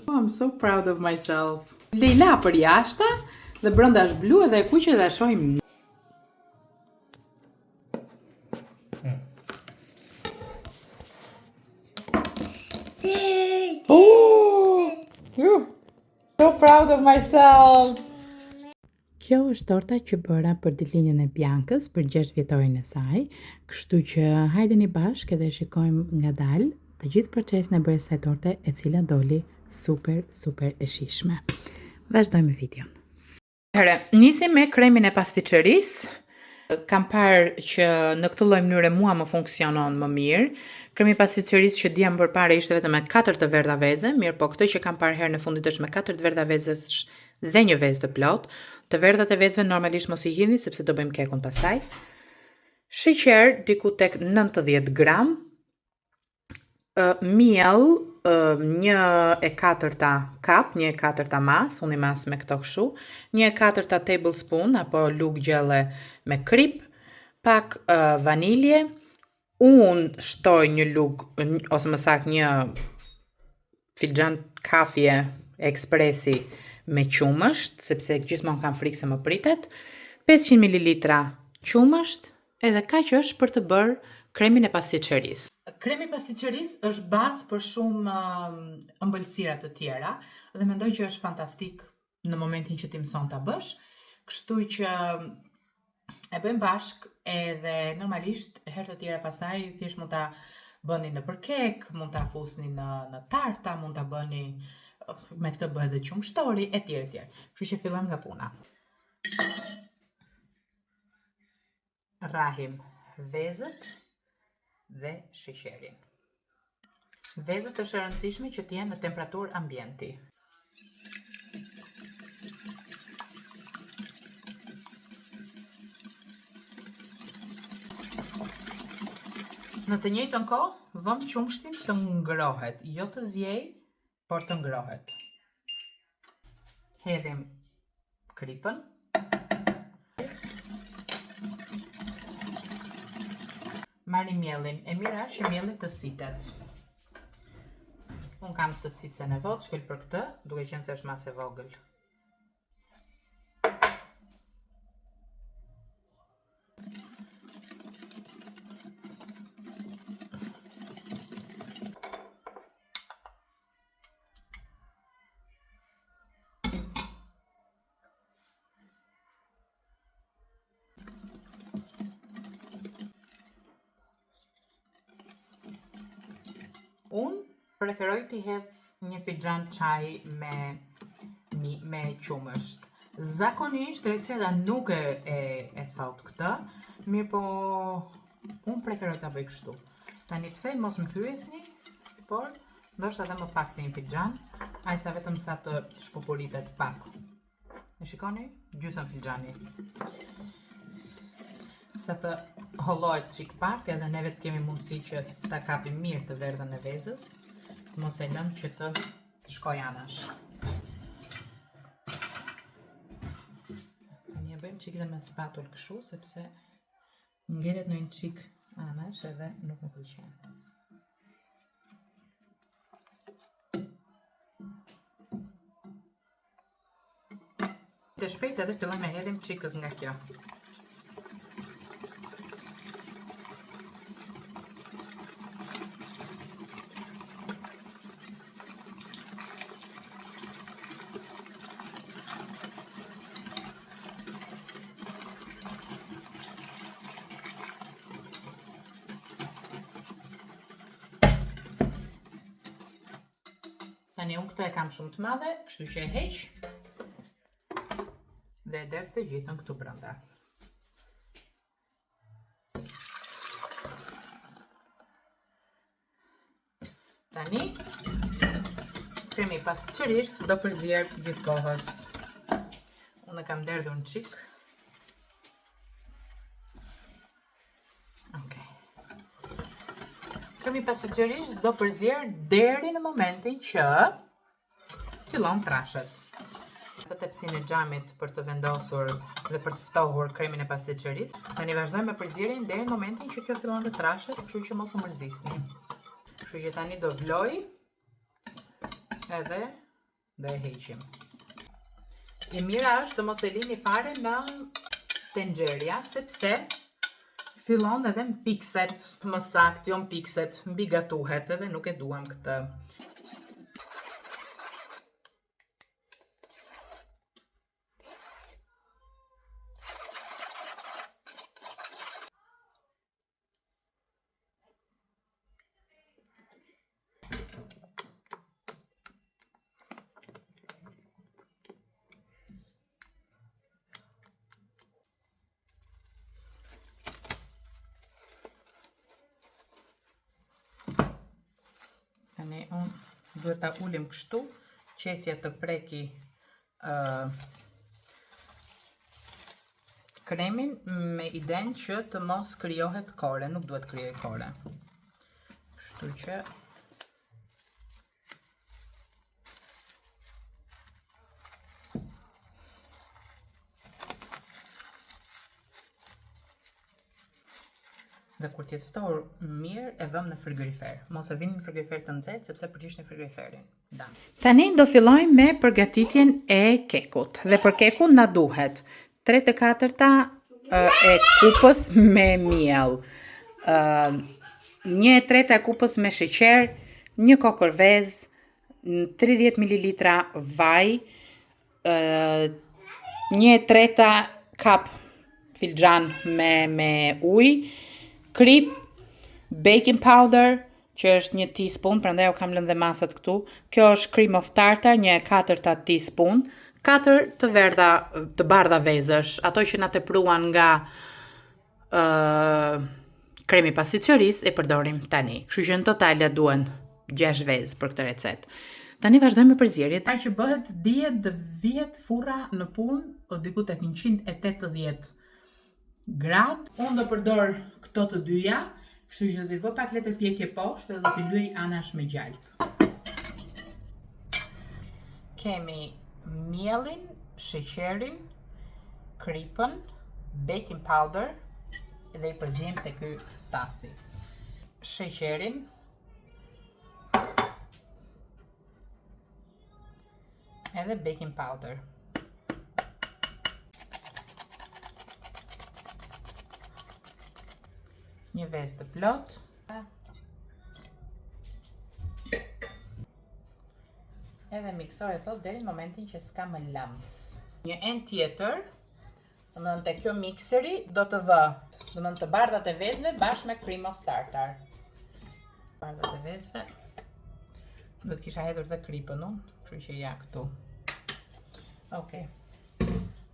Oh, I'm so proud of myself. Leila për jashta dhe brenda është blu edhe e kuqe dhe shohim. Oh! So proud of myself. Kjo është torta që bëra për ditëlindjen e Biankës për 6 vjetorin e saj, kështu që hajdeni bashkë edhe shikojmë ngadalë të gjithë procesin e bërjes së torte, e cila doli super e shijshme. Vazhdojmë videon. Nisim me kremin e pastiçerisë. Kam parë që në këtë lloj mënyre mua më funksionon më mirë. Kremi i pastiçerisë që dija më përpara ishte vetëm me 4 të verdha veze, mirë po këtë që kam parë herën e fundit është me 4 të verdha vezësh dhe një vezë të plot. Të verdhat e vezëve normalisht mos i hidhni sepse do bëjmë kekun pastaj. Sheqer diku tek 90 gram. Miell 1/4 kap, 1/4 mas, unë i mas me këto kështu, 1/4 tablespoon apo lugë gjelle me krip, pak vanilje, unë shtoj një lugë, ose më saktë një filxhan kafje ekspresi me qumësht, sepse gjithmonë kam frikë se më pritet, 500 ml qumësht, edhe kaq është për të bërë kremin e pastiçerisë. Kremi i pastiçerisë është bazë për shumë ëmbëlsira të tjera dhe mendoj që është fantastik në momentin që ti mëson ta bësh, kështu që e bëjmë bashkë edhe normalisht herë të tjera pastaj thjesht mund ta bëni nëpër kek, mund ta fusni në tarta, mund ta bëni me këtë bëhet edhe qumshtori etj. Kështu që fillojmë nga puna. Rrahim vezët dhe sheqerin. Vezët është e rëndësishme që të jenë në temperaturë ambienti. Në të njëjtën kohë, vëm qumshtin të ngrohet, jo të zjej, por të ngrohet. Hedhim kripën. Marrim miellin, e mira është që mielli të sitet. Unë kam të sitsen e vogël, shkel për këtë, duke qenë se është mas e vogël. Unë preferoj t'i hedh një filxhan çaj me qumësht. Zakonisht receta nuk e thot këtë, mirë po unë preferoj ta bëj kështu. Tani pse mos më pyesni, por ndoshta edhe më pak se një filxhan, aq sa vetëm sa të shpupuritet pak. E shikoni? Gjysmë filxhani. Sa të hollohet çik pak, edhe neve të kemi mundësi që ta kapim mirë të verdhën e vezës, mos e lëm që të shkojë anash. Tani e bëjmë çik dhe me spatull kështu, sepse ngjelet në një çik anash edhe nuk më pëlqen. Të shpejt edhe fillojmë me hedhim çikës nga kjo. Tani unë këtë e kam shumë të madhe, kështu që e heq dhe e derdh të gjithën këtu brenda. Tani kremi i pastiçerisë do përzier gjithkohës. Unë e kam derdhur në çik. Kremi i pastiçerisë do përzier deri në momentin që fillon trashet. Të tepsin e xhamit për të vendosur dhe për të ftohur kremin e pastiçerisë. Tani vazhdojmë me përzierjen deri në momentin që kjo fillon të trashet, kështu që mos u mërzisni. Kështu që tani do vloj edhe Do e heqim. E mira është të mos e lini fare në tenxherja, sepse fillon edhe në pikset, më saktë, jo në pikset, mbi gatuhet edhe nuk e duam këtë. Tani unë duhet ta ulim kështu, qesja të preki kremin me idenë që të mos krijohet kore, nuk duhet krijoj kore. Kështu që dhe kur t'jetë ftohur mirë e vëmë në frigorifer. Mos e vini në frigorifer të nxehtë sepse përgjigj frigoriferin. Tani do fillojmë me përgatitjen e kekut. Dhe për kekun na duhet 3/4 e kupës me miell, 1/3 e kupës me sheqer, 1 kokër vezë, 30 ml vaj, 1/3 kap filxhan me ujë, krip, baking powder, që është 1 teaspoon, prandaj u kam lënë dhe masat këtu. Kjo është cream of tartar, 1/4 teaspoon, 4 të bardha vezësh, ato që na tepruan nga kremi pasticërisë e përdorim tani. Kështu që në total duhen 6 vezë për këtë recetë. Tani vazhdojmë me përzierjet. Para që bëhet dihet të vihet furra në punë, o diku tek 180 gradë. Unë do përdor këto të dyja, kështu që do t'i vë pak letër pjekje poshtë dhe do t'i lyej anash me gjalp. Kemi miellin, sheqerin, kripën, baking powder dhe I përziem te ky tasi. Sheqerin, edhe baking powder. Një vezë të plot. Edhe miksoj thot deri në momentin që s'ka më lëms. Një enë tjetër, domethënë te kjo mikseri do të vë, domethënë të bardhat e vezëve bashkë me cream of tartar. Bardhat e vezëve. Do të kisha hedhur dhe kripën unë, kështu që ja këtu. Okej.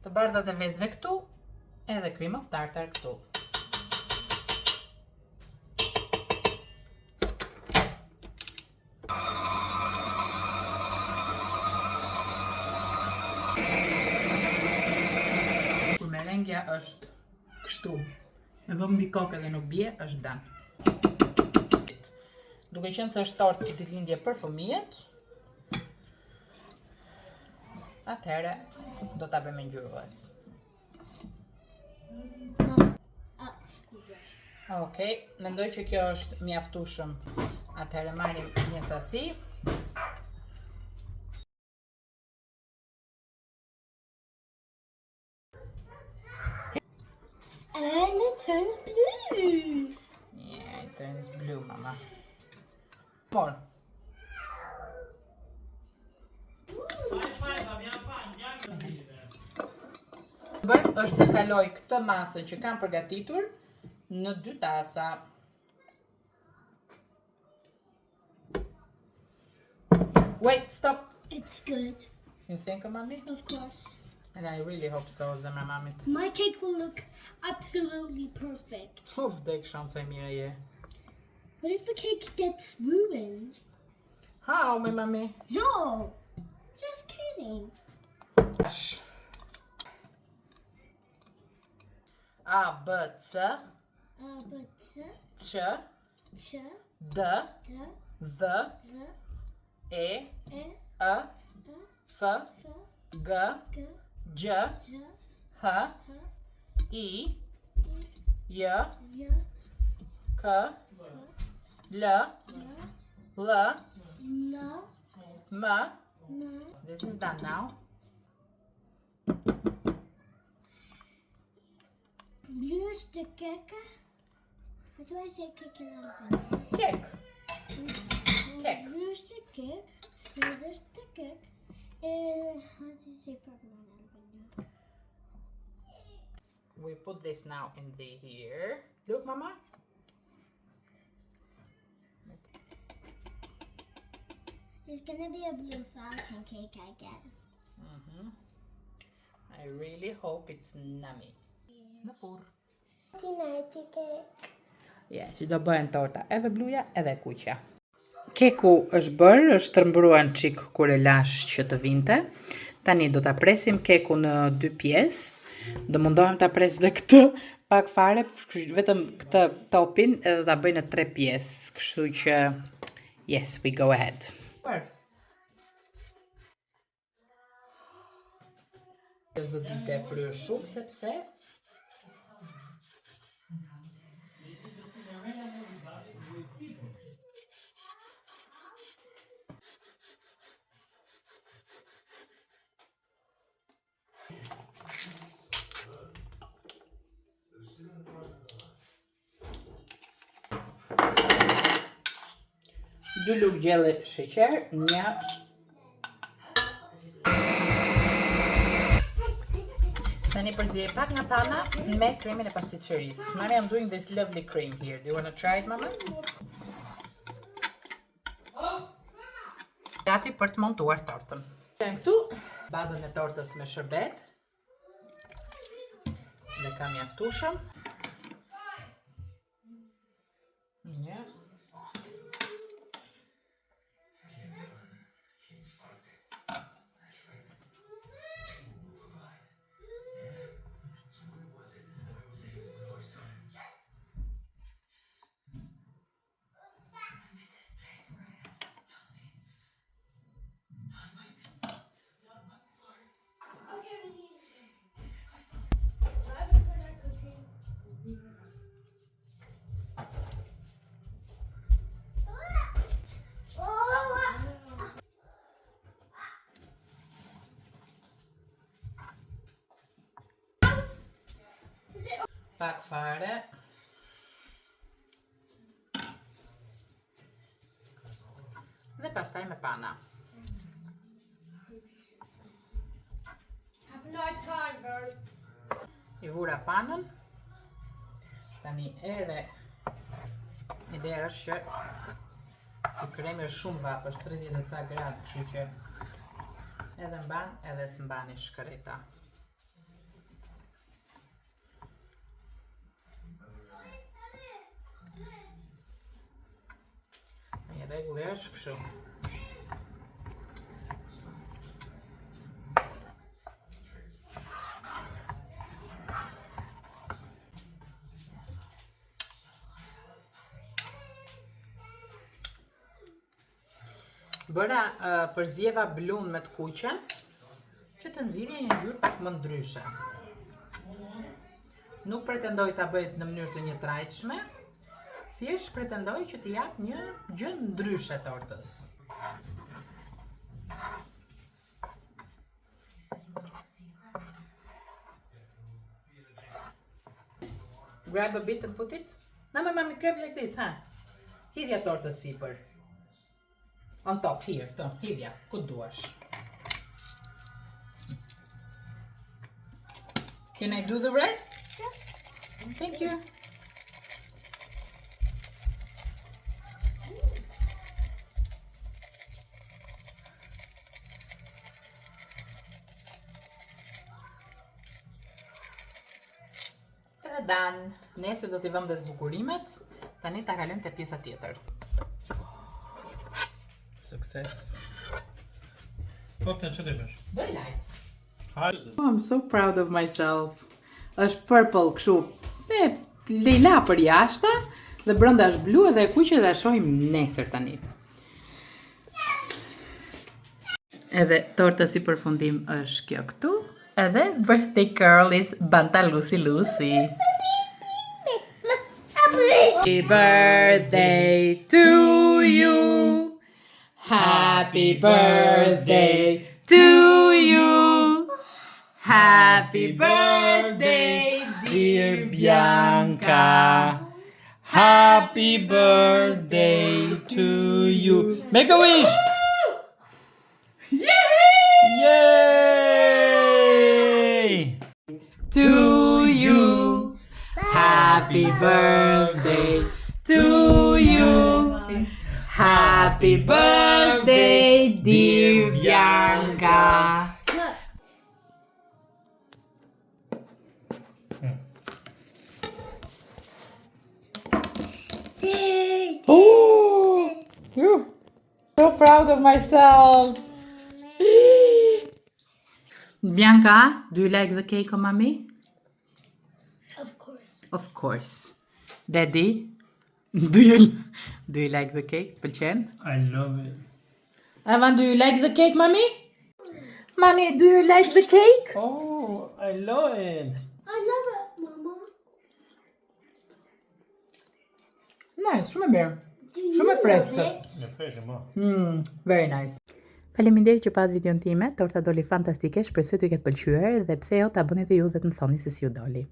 Të bardhat e vezëve këtu, edhe cream of tartar këtu. Kur merengja është kështu, me vëmë mbi kokë dhe nuk bie, është dan. Duke qenë se është tortë ditëlindje për fëmijët, atëherë do ta bëjmë ngjyrues. Okej, mendoj që kjo është mjaftueshëm. Atëherë marrim një sasi. And it turns blue. Yeah, it turns blue, mama. Por. Bëjmë është të kaloj këtë masën që kam përgatitur në 2 tasa. Wait, stop. It's good. You think, mommy? Of course. And I really hope so, zemra mamit. My cake will look absolutely perfect. Uf, dhe këshon se mire je. What if the cake gets ruined? How, my mommy? No. Just kidding. Ash. A, B, C, But Ç, ch, D, d, V, v, E, e, E, F, f, G, g, Gj, j, H, h, I, J, j, K, L, L, l, M, No. This is done now. Blues the cake. How do I say cake in Albanian? Cake. Cake. Blues the cake. Blues the cake. How do you say purple in Albanian? We put this now in here. Look, Mama. It's gonna be a blue falcon cake, I guess. I really hope it's nummy. Në furr. Nighty cake. Yeah, që do bëhen torta edhe bluja edhe kuqja. Keku është bërë, është tërmbruar çik kur e lash që të vinte. Tani do ta presim kekun në 2 pjesë. Do mundohem ta pres dhe këtë pak fare, vetëm këtë topin edhe ta bëj në 3 pjesë. Kështu që yes, we go ahead. Zë dilte e fryrë shumë, sepse dy lugë gjelle sheqer, një Tani përzije pak nga pana me kremin e pasticcerisë. Mami, I'm doing this lovely cream here. Do you want to try it, Mama? Gati për të montuar tortën. Kem këtu bazën e tortës me shërbet. Dhe kam mjaftueshëm. Një. Pak fare. Dhe pastaj me pana. Have a nice time, girl. I vura panën. Tani edhe ideja është që kremi është shumë vap, është 30 e ca gradë, kështu që edhe mban edhe s'mbani shkëreta. Një rregull është kështu. Bëra përzjeva blun me të kuqen, që të nxirja një ngjyrë pak më ndryshe. Nuk pretendoj ta bëj në mënyrë të njëtrajtshme, thjesht pretendoj që t'i jap një gjë ndryshe tortës. Grab a bit and put it. Mami, grab like this, ha? Hidhja tortës sipër. On top, here, to, hidhja, ku duash. Can I do the rest? Yeah. Thank you. Edhe dan, nesër do t'i vëmë dhe zbukurimet, tani ta kalojmë te pjesa tjetër. Success. Po të që të vesh? Do I like. Hajde. I'm so proud of myself. Është purple kështu, me lejla për jashta, dhe brenda është blu edhe e kuqe dhe shohim nesër tani. Edhe torta si përfundim është kjo këtu. Edhe birthday girl is Banta Lucy Lucy. Happy birthday to you. Happy birthday to you. Happy birthday, dear Bianca. Happy birthday to you. Make a wish. Yay! To you. Happy birthday to you. Happy birthday, dear Bianca. Oh, so proud of myself. Bianca, do you like the cake of mommy? Of course. Of course. Daddy, do you like the cake? Pëlqen? I love it. Evan, do you like the cake, mommy? Mommy, do you like the cake? Oh, I love it. I love it, Mama. Nice, shumë e mirë. Do you Shumë e love freskët. it? Në freshë ma. Very nice. Faleminderit që pat videon time, torta doli fantastike, shpresoj t'ju ketë pëlqyer dhe pse jo ta bëni edhe ju dhe të më thoni se si ju doli.